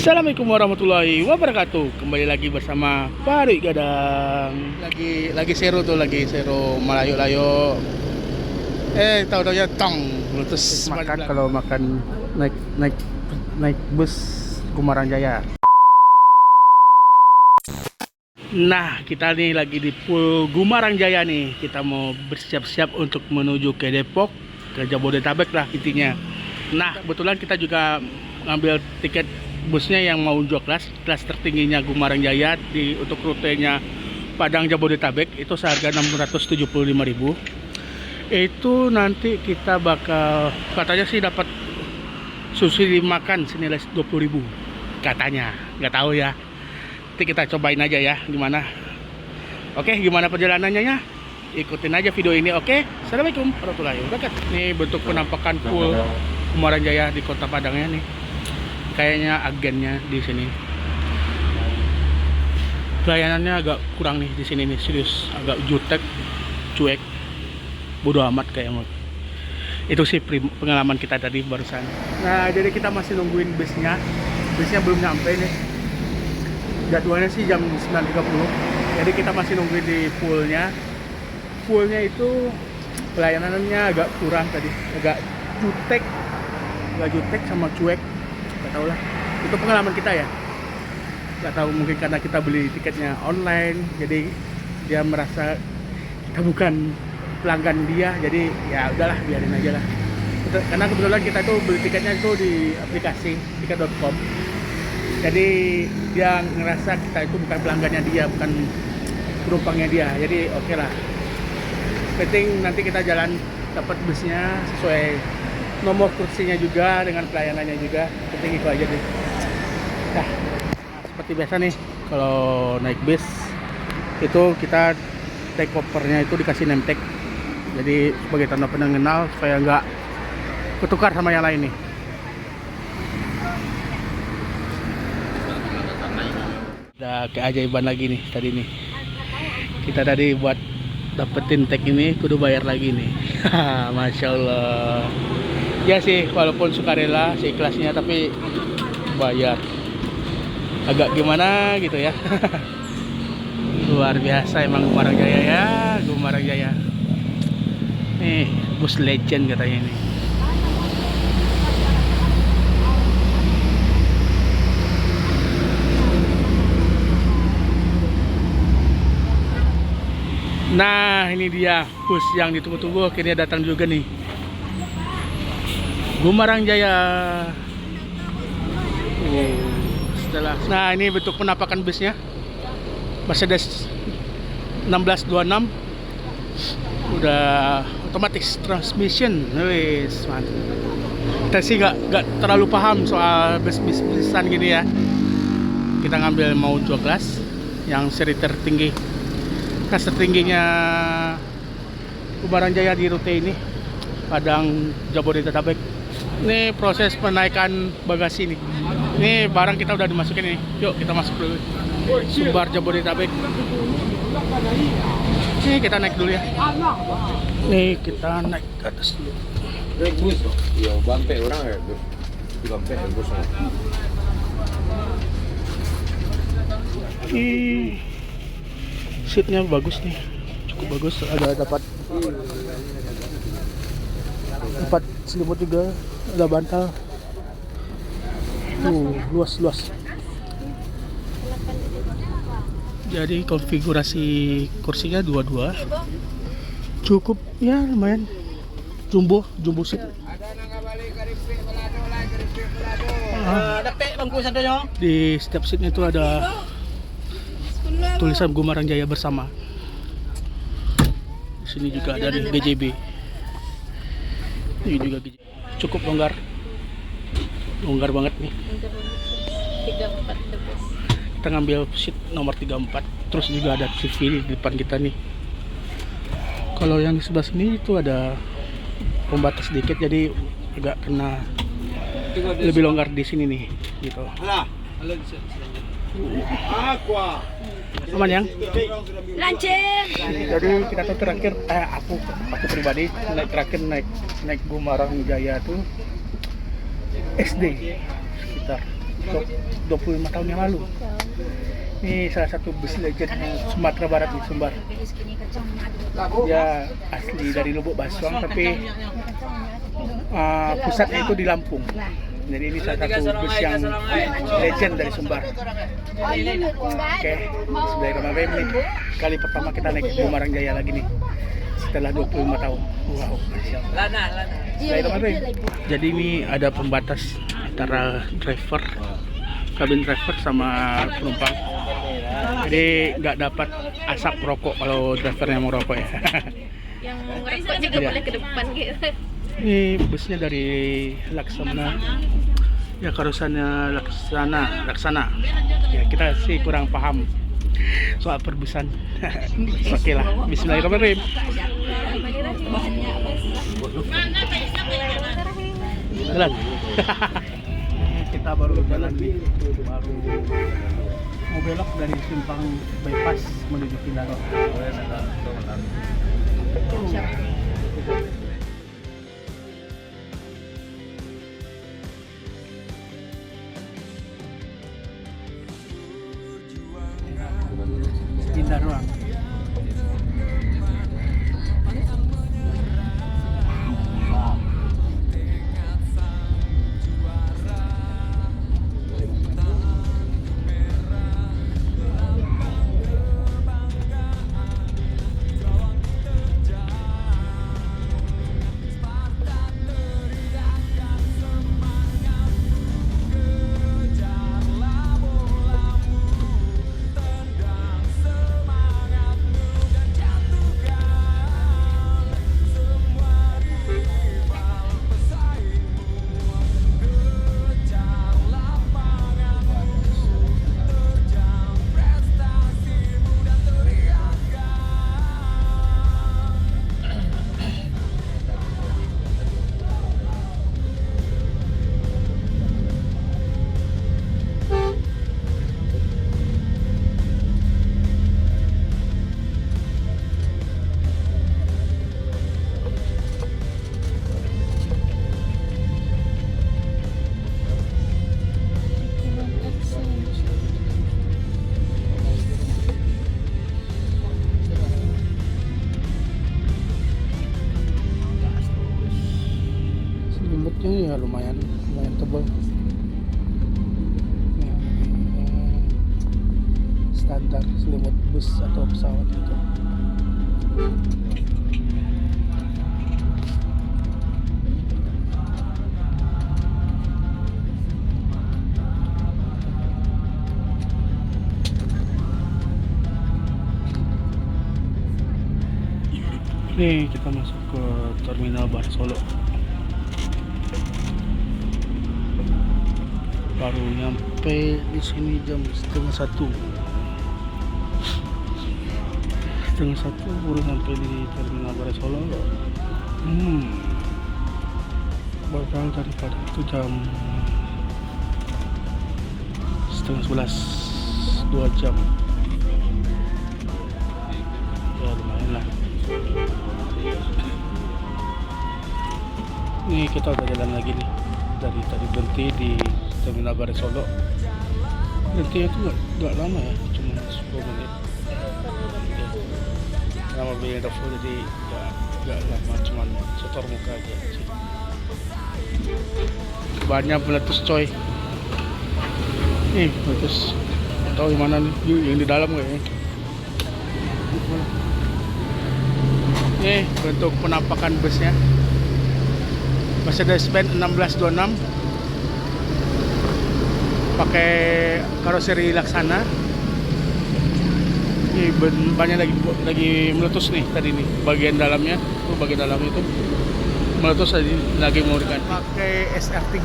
Assalamualaikum warahmatullahi wabarakatuh. Kembali lagi bersama Pari Gadang. Lagi seru tuh, lagi seru Malayo-layo. Tahu ya tong. Terus makan kalau makan naik bus Gumarang Jaya. Nah, kita nih lagi di Pool Gumarang Jaya nih. Kita mau bersiap-siap untuk menuju ke Depok, ke Jabodetabek lah intinya. Nah, kebetulan kita juga ngambil tiket busnya yang mau kelas tertingginya Gumarang Jaya untuk rutenya Padang Jabodetabek itu seharga 675.000. Itu nanti kita bakal katanya sih dapat subsidi makan senilai 20.000 katanya, nggak tahu ya. Nanti kita cobain aja ya gimana. Oke, gimana perjalanannya ya? Ikutin aja video ini. Oke, assalamualaikum warahmatullahi wabarakatuh. Ini bentuk penampakan Pool Gumarang Jaya di Kota Padangnya nih. Kayaknya agennya di sini pelayanannya agak kurang nih di sini nih, serius agak jutek, cuek, bodo amat kayaknya. Itu sih pengalaman kita tadi barusan. Nah, jadi kita masih nungguin busnya belum nyampe nih. Jadwalnya sih jam 9.30. Jadi kita masih nungguin di poolnya itu pelayanannya agak kurang tadi, agak jutek sama cuek. Gak tau lah, itu pengalaman kita ya. Gak tahu, mungkin karena kita beli tiketnya online, jadi dia merasa kita bukan pelanggan dia, jadi ya udahlah biarin aja lah. Karena kebetulan kita tuh beli tiketnya itu di aplikasi tiket.com, jadi dia ngerasa kita itu bukan pelanggannya dia, bukan penumpangnya dia, jadi oke lah. Penting nanti kita jalan dapat busnya sesuai nomor kursinya juga dengan pelayanannya juga, penting itu aja deh. Nah, seperti biasa nih kalau naik bis itu kita take kopernya itu dikasih name tag, jadi sebagai tanda pengenal supaya nggak ketukar sama yang lain nih. Ada keajaiban lagi nih tadi nih, kita tadi buat dapetin tag ini kudu bayar lagi nih. Masya Allah ya sih, walaupun sukarela seikhlasnya, tapi bayar agak gimana gitu ya. Luar biasa emang Gumarang Jaya ya, Gumarang Jaya nih, bus legend katanya ini. Nah, ini dia bus yang ditunggu-tunggu akhirnya datang juga nih, Gumarang Jaya. Nah, ini bentuk penampakan busnya, Mercedes 1626, udah otomatis transmission. Wis, mantap. Kita sih nggak terlalu paham soal bus-busan gini ya. Kita ngambil mau kelas yang seri tertinggi, kelas tertingginya Gumarang Jaya di rute ini Padang Jabodetabek. Ini proses penaikan bagasi nih. Ini barang kita udah dimasukin nih. Yuk kita masuk dulu. Sumbar Jabodetabek. Nih kita naik dulu ya. Nih kita naik ke atas dulu. Ya bampe orang ya. Bampe bos. Ih, seatnya bagus nih, cukup bagus. Ada dapat selimut juga, ada bantal. Luas. Jadi konfigurasi kursinya dua-dua, cukup ya, lumayan. Jumbo seat. Di setiap seatnya itu ada tulisan Gumarang Jaya bersama. Di sini juga ada GJB. Ini juga GJB. Cukup longgar banget nih. 34 debus. Kita ngambil seat nomor 34. Terus juga ada TV di depan kita nih. Kalau yang di sebelah sini itu ada pembatas sedikit, jadi agak kena lebih longgar di sini nih, gitu. Aman yang? Lancip. Jadi kita tuh terakhir, aku pribadi naik Gumarang Jaya tuh SD sekitar 25 tahun yang lalu. Ini salah satu bus legend Sumatera Barat di Sumbar. Dia asli dari Lubuk Basuang tapi pusatnya itu di Lampung. Jadi ini salah satu bus yang legend dari Sumbar. Oke, bismillahirrahmanirrahim. Ini kali pertama kita naik ke Bumarang Jaya lagi nih setelah 25 tahun. Wow, Masya Allah. Bismillahirrahmanirrahim. Jadi ini ada pembatas antara driver, kabin driver sama penumpang. Jadi nggak dapat asap rokok kalau drivernya mau rokok ya. Yang ngerokok juga Iya. boleh ke depan gitu. Ini busnya dari Laksana. Ya karusannya Laksana. Ya kita sih kurang paham soal perbusan. Oke lah. Bismillahirrahmanirrahim. Jalan. Kita baru jalan nih. Baru mau belok dari simpang bypass menuju Pindaro. Pindah ruang. Selimutnya ya lumayan tebal. Ya, standar selimut bus atau pesawat itu. Nih kita masuk ke Terminal Bar Solo. Baru nyampe di sini jam setengah satu baru sampai di Terminal Bar Solo. Bakal daripada itu jam setengah 11, 2 jam ya, lumayan lah. Ini kita udah jalan lagi nih, dari tadi berhenti di Terminal Bar Solo. Berhenti itu nggak lama ya, cuma 10 menit. Nama mobilnya udah full, jadi nggak lama, cuma setor muka aja sih. Banyak meletus coy. Nih meletus, tahu di mana nih? Yang di dalam kayaknya. Nih bentuk penampakan busnya. Mercedes-Benz 1626 pakai karoseri Laksana. Ini banyak lagi meletus nih tadi nih, bagian dalamnya itu meletus lagi mau diganti. Pakai SR3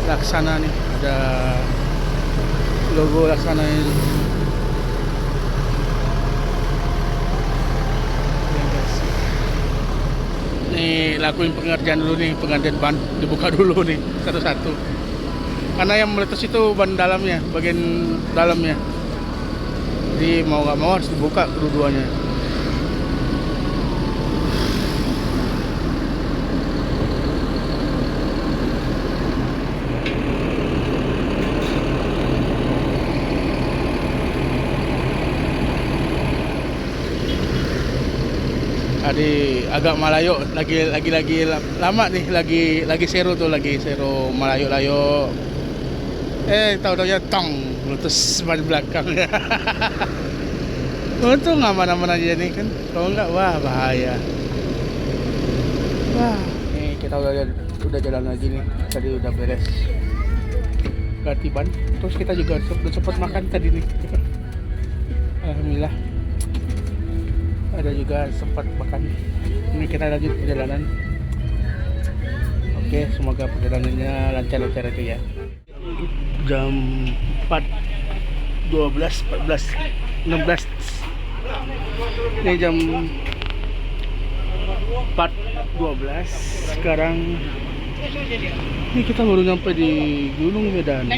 Laksana nih, ada logo Laksana ini. Nih lakuin pengerjaan dulu nih, penggantian ban dibuka dulu nih satu-satu. Karena yang meletus itu ban dalamnya, bagian dalamnya. Jadi mau nggak mau harus dibuka kedua-duanya. Tadi agak malayo, lagi lama nih, lagi seru tuh, lagi seru malayo-layo. Tahu-taunya tong, letus ban belakang. Untung aman-aman aja nih kan, kalau enggak wah bahaya. Wah, nih kita udah jalan lagi nih, tadi udah beres ganti ban, terus kita juga udah sempat makan tadi nih. Alhamdulillah ada juga sempat makan. Ini kita lanjut perjalanan. Oke, semoga perjalanannya lancar-lancar aja ya. Jam 4.12, 14, 16. Ini jam 4.12 sekarang. Ini kita baru nyampe di Gunung Medan.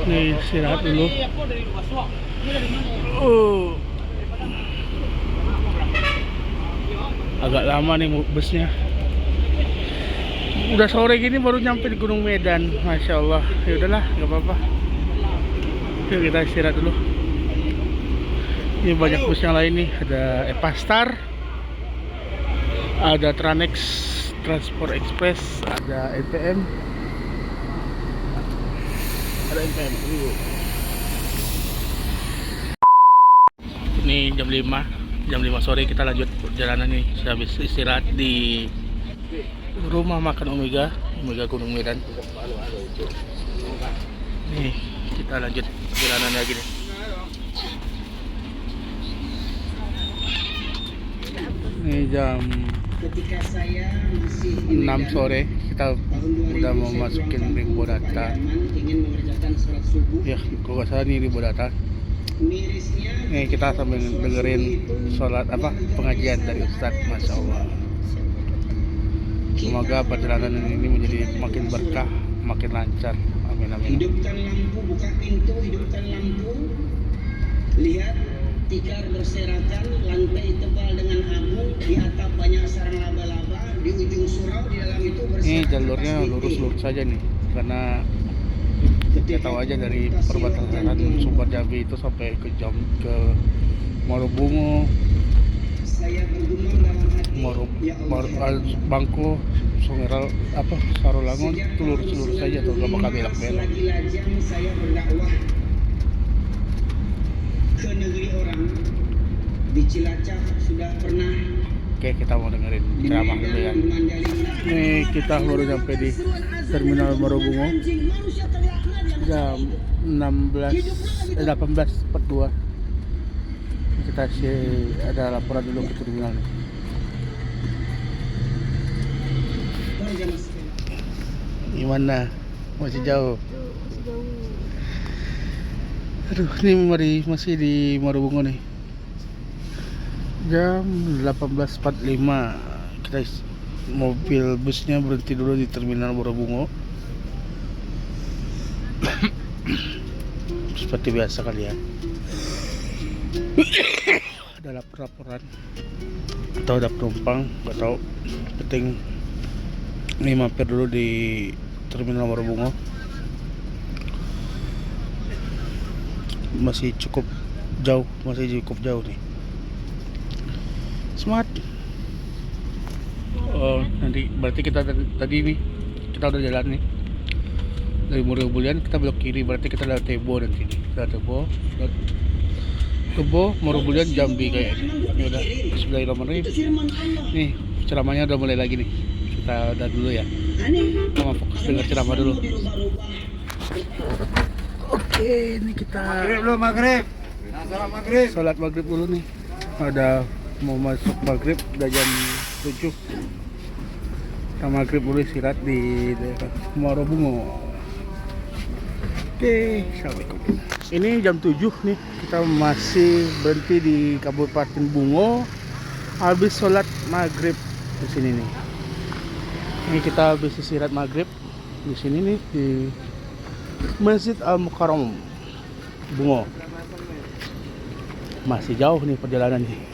Nih istirahat dulu. Agak lama nih busnya. Udah sore gini baru nyampe di Gunung Medan. Masya Allah. Ya udahlah, nggak apa-apa. Yuk kita istirahat dulu. Ini banyak bus yang lain nih. Ada Epastar, ada Tranex, Transport Express, ada NPM, ada NPM. Ini jam 5 sore kita lanjut perjalanan nih. Habis istirahat di rumah makan Omega Gunung Medan. Nih kita lanjut perjalanan lagi nih. Ini jam 6 sore kita udah mau masukin Rimbo Data. Ya, kalau nggak salah nih Rimbo Data. Nih kita sambil dengerin sholat pengajian dari Ustadz. Masya Allah. Semoga perjalanan ini menjadi makin berkah, makin lancar. Amin amin. Hidupkan lampu, buka pintu, hidupkan lampu. Lihat tikar berserakan, lantai tebal dengan abu, di atap banyak sarang laba-laba, di ujung surau di dalam itu berserakan. Ini jalurnya lurus-lurus saja nih, karena kita tahu aja dari perbatasan Sumber Jambi itu sampai ke Morobungo, Saya bergumam dalam hati, Bangko, Songeral, Sarolangun, itu lurus-lurus saja tuh, gak bakal belok-belok. lagi lajang saya berdakwah ke negeri orang. Di Cilacap sudah pernah, Oke, kita mau dengerin di ceramah Medan, dulu ya. di Mandalika. Nih kita baru sampai di Terminal Morobungo jam 18.42. Kita ada laporan dulu ke terminal nih. Gimana? Masih jauh. Aduh, ini masih di Morobungo nih. Jam 18.45. Kita mobil busnya berhenti dulu di Terminal Morobungo. Seperti biasa kali ya. Ada laporan atau ada penumpang, nggak tahu. Penting ini mampir dulu di Terminal Morobungo. Masih cukup jauh nih. Smart. Oh, nanti berarti kita tadi nih kita udah jalan nih dari Morobungo, kita belok kiri, berarti kita lewat Tebo nanti nih. Tebo Morobungo Jambi kayaknya. Ya udah, bismillahirrahmanirrahim. Nih ceramahnya udah mulai lagi nih. Kita udah dulu ya. Kita mau fokus dengar ceramah dulu. Oke, ini kita Maghrib. sholat maghrib dulu nih. Ada mau masuk maghrib, udah jam 7. Kita maghrib dulu, istirahat di daerah Morobungo. Oke, assalamualaikum. Ini jam 7 nih, kita masih berhenti di Kabupaten Bungo. Habis sholat maghrib di sini nih. Ini kita habis istirahat maghrib di sini nih di Masjid Al-Mukarram Bungo. Masih jauh nih perjalanannya.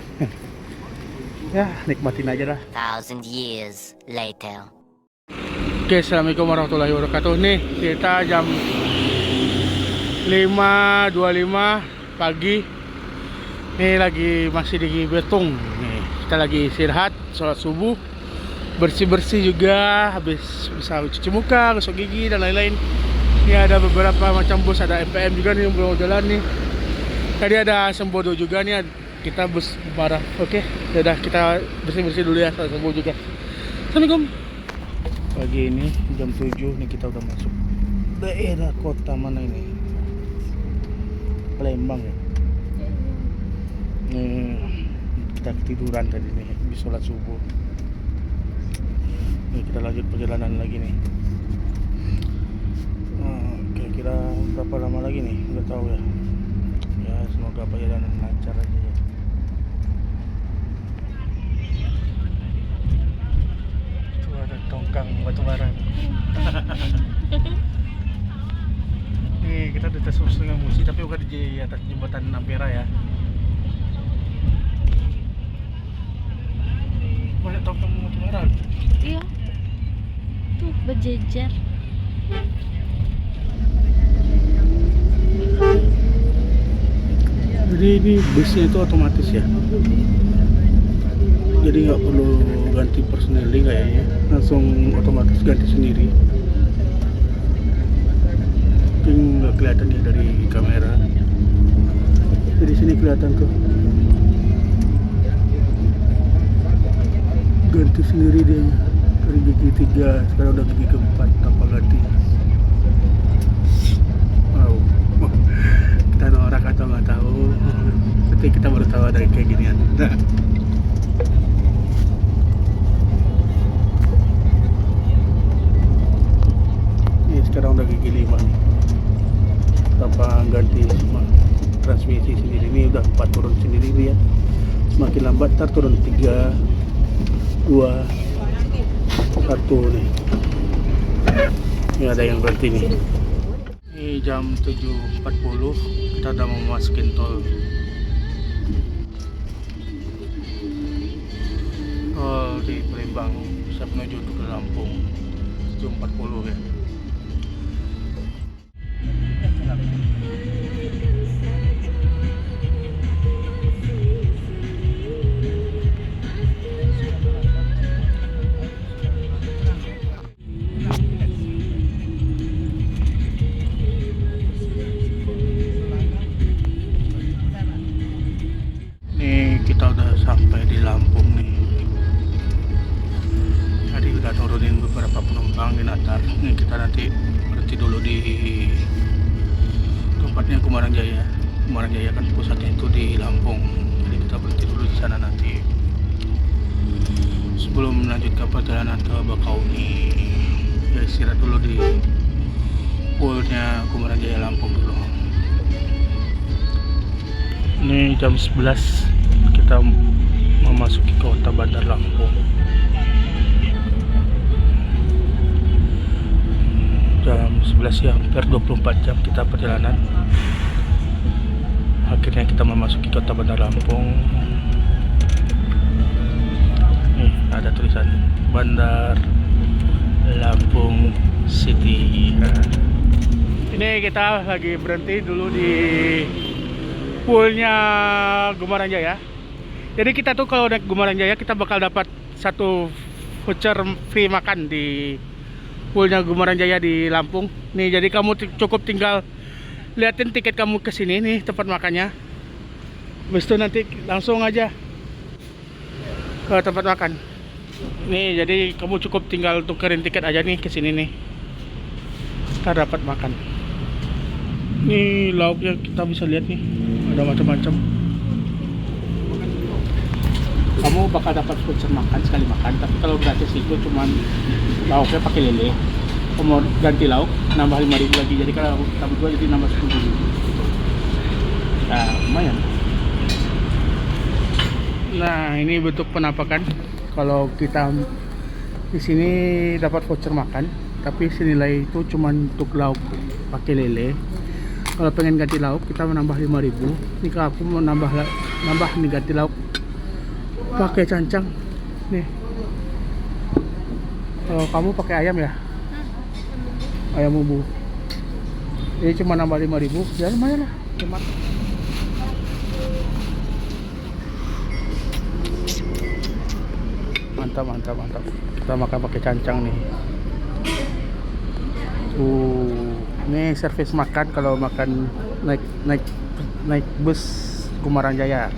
Ya, nikmatin aja lah. 1,000 years later. Oke, assalamualaikum warahmatullahi wabarakatuh. Nih kita jam 5.25 pagi Ini lagi masih di Betung. Nih, kita lagi istirahat, sholat subuh, bersih-bersih juga, habis bisa cuci muka, gosok gigi dan lain-lain. Ini ada beberapa macam bus, ada MPM juga nih yang belum jalan nih. Tadi ada Sembodo juga nih, kita bus barang. Oke, udah kita bersih-bersih dulu ya, sholat subuh juga. Assalamualaikum. Pagi ini jam 7 nih kita udah masuk daerah kota mana ini? Palembang ya. Nih, kita ketiduran tadi nih di sholat subuh. Nih kita lanjut perjalanan lagi nih. Kira-kira berapa lama lagi nih? Nggak tahu ya. Ya semoga perjalanan lancar aja ya. Itu ada tongkang batu bara. Nih kita di atas Sungai Musi tapi bukan di atas jembatan Ampera ya. Banyak tongkang batu bara. Iya. Tuh berjejer. Jadi ini busnya itu otomatis ya. Jadi nggak perlu ganti personeling kayaknya, langsung otomatis ganti sendiri. Mungkin nggak kelihatan ya dari kamera. Jadi sini kelihatan tuh. Ganti sendiri dia dari gigi 3 sekarang udah gigi keempat tanpa ganti. Wow, kita norak atau nggak tahu, tapi kita baru tahu ada kayak ginian. Ini sekarang udah gigi 5 nih tanpa ganti transmisi sendiri. Ini udah 4 turun sendiri ya, semakin lambat ntar turun 3 2 1 nih. Ini ada yang berhenti nih. Ini jam 7.40, kita udah mau masukin tol. Tol di Palembang bisa menuju ke Lampung 7.40 ya. Kita udah sampai di Lampung nih. Tadi udah turunin beberapa penumpang di Natar. Nih kita nanti berhenti dulu di tempatnya Kumarang Jaya. Kumarang Jaya kan pusatnya itu di Lampung. Jadi kita berhenti dulu di sana nanti. Sebelum melanjutkan perjalanan ke Bakauni, ya istirahat dulu di poolnya Kumarang Jaya Lampung dulu. Ini jam 11. Kita memasuki kota Bandar Lampung. Jam 11 ya, hampir 24 jam kita perjalanan. Akhirnya kita memasuki kota Bandar Lampung. Nih ada tulisan Bandar Lampung City. Ini kita lagi berhenti dulu di poolnya Kumarang Jaya. Jadi kita tuh kalau naik Kumarang Jaya kita bakal dapat satu voucher free makan di poolnya Kumarang Jaya di Lampung. Nih jadi kamu cukup tinggal liatin tiket kamu ke sini nih tempat makannya. Habis itu nanti langsung aja ke tempat makan. Nih jadi kamu cukup tinggal tukerin tiket aja nih ke sini nih. Kita dapat makan. Nih lauknya kita bisa lihat nih, ada macam-macam. Kamu bakal dapat voucher makan sekali makan, tapi kalau gratis itu cuman lauknya pakai lele. Kamu ganti lauk nambah 5.000 lagi, jadi kalau kita berdua jadi nambah 10.000. Nah lumayan. Nah ini bentuk penampakan. Kalau kita di sini dapat voucher makan, tapi senilai itu cuman untuk lauk pakai lele. Kalau pengen ganti lauk kita menambah 5.000. Ini kalau aku mau nambah nih ganti lauk pakai cancang nih. Kalau kamu pakai ayam ya, ayam bumbu, ini cuma nambah 5.000, ya lumayan lah, hemat. Mantap, mantap, mantap. Kita makan pakai cancang nih. Ini servis makan kalau makan naik bus Kumaran Jaya.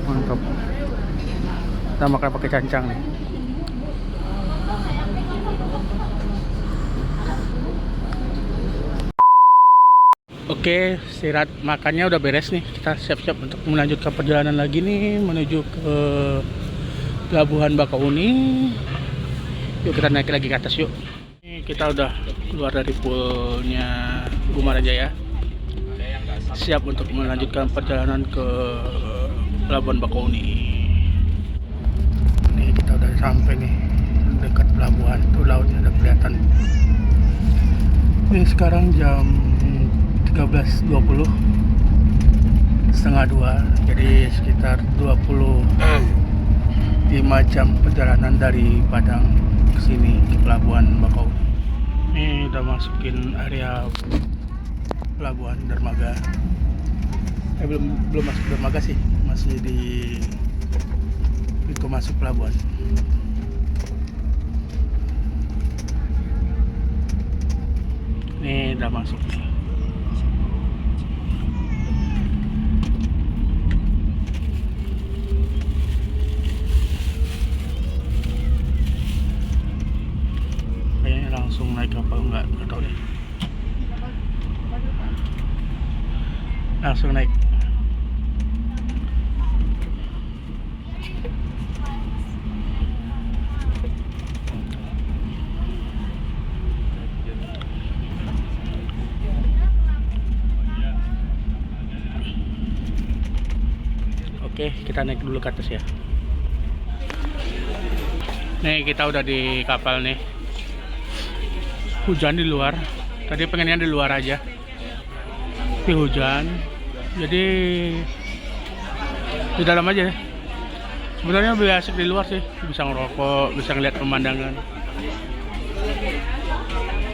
Mantap. Kita makan pakai cancang nih. Oke, istirahat makannya udah beres nih. Kita siap-siap untuk melanjutkan perjalanan lagi nih menuju ke Pelabuhan Bakauni. Yuk kita naik lagi ke atas yuk. Ini kita udah keluar dari poolnya Kumaran Jaya. Siap untuk melanjutkan perjalanan ke Pelabuhan Bakauni. Nih kita udah sampai nih dekat pelabuhan. Tuh lautnya udah kelihatan. Ini sekarang jam 13.20, setengah 2, jadi sekitar 25 jam perjalanan dari Padang ke sini ke Pelabuhan Bakauni. Ini udah masukin area Pelabuhan Dermaga. Belum masuk dermaga sih, masih di pintu masuk pelabuhan. Ini udah masuk nih. Kayaknya langsung naik kapal, nggak tahu deh. Langsung naik. Oke, kita naik dulu ke atas ya. Nih kita udah di kapal nih. Hujan di luar. Tadi pengennya di luar aja. Tapi hujan. Jadi di dalam aja. Sebenarnya lebih asik di luar sih. Bisa ngerokok, bisa ngeliat pemandangan.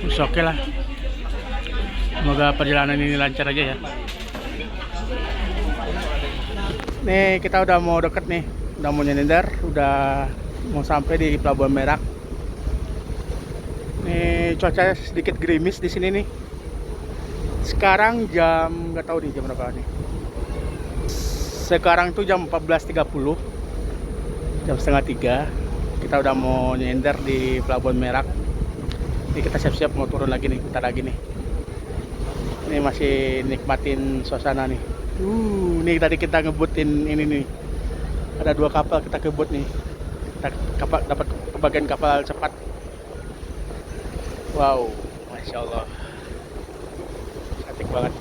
Terus oke lah. Semoga perjalanan ini lancar aja ya. Nih kita udah mau deket nih, udah mau nyender, udah mau sampai di Pelabuhan Merak. Nih cuaca sedikit gerimis di sini nih. Sekarang jam nggak tahu nih jam berapa nih. Sekarang tuh jam 14.30, jam setengah 3. Kita udah mau nyender di Pelabuhan Merak. Ini kita siap-siap mau turun lagi nih, bentar lagi nih. Ini masih nikmatin suasana nih. Nih tadi kita ngebutin ini nih. Ada 2 kapal kita kebut nih. Kita dapat kebagian kapal cepat. Wow, masya Allah, cantik banget.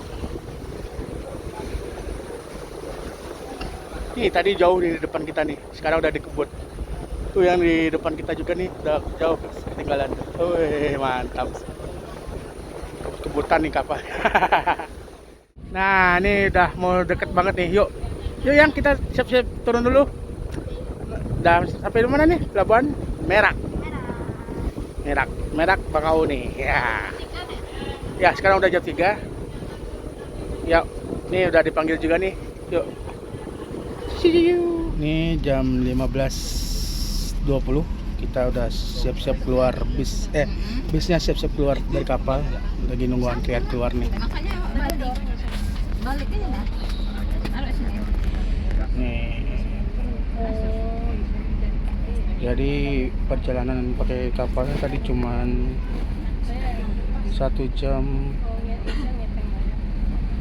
Nih tadi jauh di depan kita nih. Sekarang udah dikebut. Tuh yang di depan kita juga nih udah jauh ketinggalan. Wih, mantap. Kebutan nih kapal. Nah, ini udah mau deket banget nih. Yuk yang kita siap-siap turun dulu. Udah sampai di mana nih? Pelabuhan Merak. Merak Bakauni. Ya, sekarang udah jam 3. Ya, ini udah dipanggil juga nih. Yuk. See you. Ini jam 15.20. Kita udah siap-siap keluar bisnya siap-siap keluar dari kapal. Lagi nunggu antrian keluar nih. Balik aja dah. Taruh sini. Nih. Jadi perjalanan pakai kapalnya tadi cuman 1 jam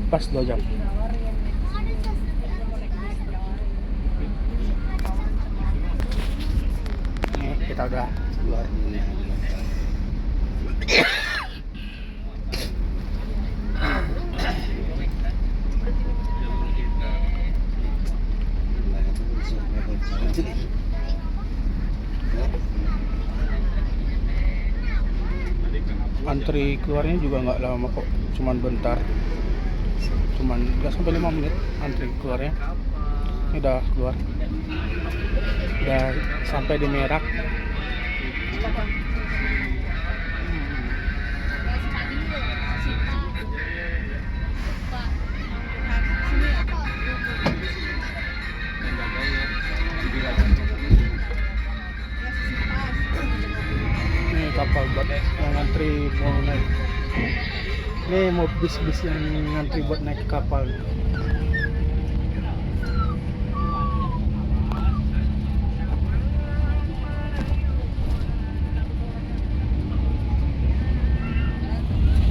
pas 2 jam. Nih kita udah keluar. Antri keluarnya juga nggak lama kok, cuman bentar, cuman nggak sampai 5 menit antri keluarnya. Ini udah keluar, udah sampai di Merak. yang ngantri mau naik. Ini mau bis-bis yang ngantri buat naik kapal.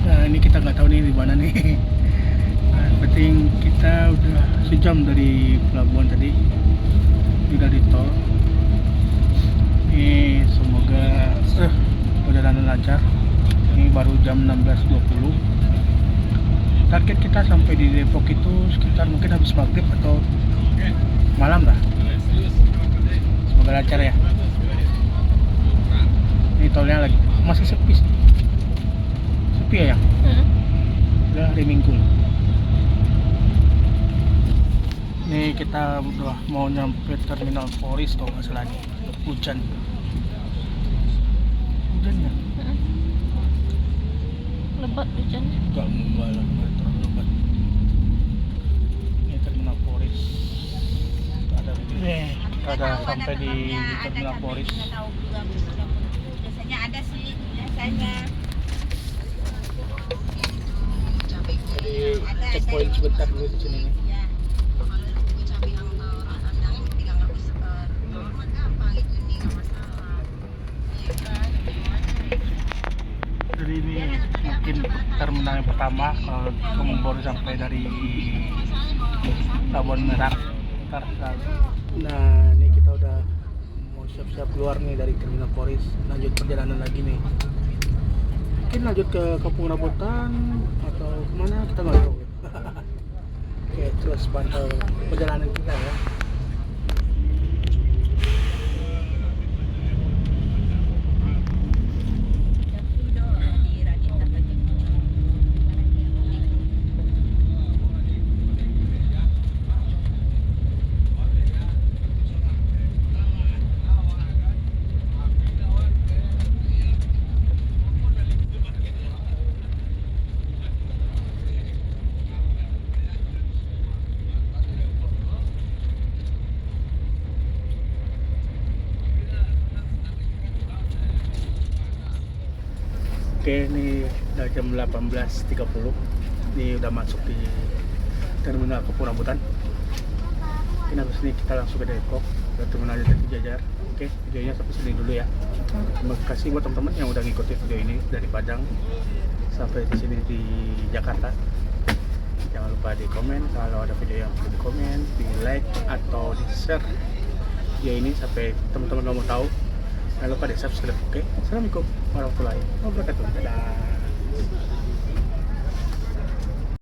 Nah, ini kita nggak tahu nih di mana nih. Nah, penting kita udah sejam dari pelabuhan tadi, udah di tol. Ini semoga perjalanan lancar. Ini baru jam 16.20. Target kita sampai di Depok itu sekitar mungkin habis maghrib atau malam lah. Semoga lancar ya. Ini tolnya lagi masih sepi sih. Sepi ya yang? Udah hari Minggu. Nih kita udah mau nyampe terminal Poris kalau nggak salah nih. Hujan ya? Lebat hujannya. Enggak terlalu lebat. Ini terminal Poris. Kita ada sampai di terminal Poris. Biasanya ada sih, biasanya. Jadi checkpoint sebentar dulu di sini nih. Jadi ini mungkin terminal yang pertama kalau kamu baru sampai dari Pelabuhan Merak. Nah, ini kita udah mau siap-siap keluar nih dari terminal Poris, lanjut perjalanan lagi nih. Mungkin lanjut ke Kampung Rambutan atau kemana kita nggak tahu. Oke, terus pantau perjalanan kita ya. Oke, ini udah jam 18.30. Ini udah masuk di terminal Kampung Rambutan. Ini habis ini kita langsung ke Depok, ke terminal Jati Jajar. Oke, videonya sampai sini dulu ya. Terima kasih buat teman-teman yang udah ngikutin video ini dari Padang sampai di sini di Jakarta. Jangan lupa di komen kalau ada video yang perlu di komen, di like atau di share video ini sampai teman-teman mau tahu. Jangan lupa di subscribe. Oke, assalamualaikum warahmatullahi wabarakatuh. Dadah.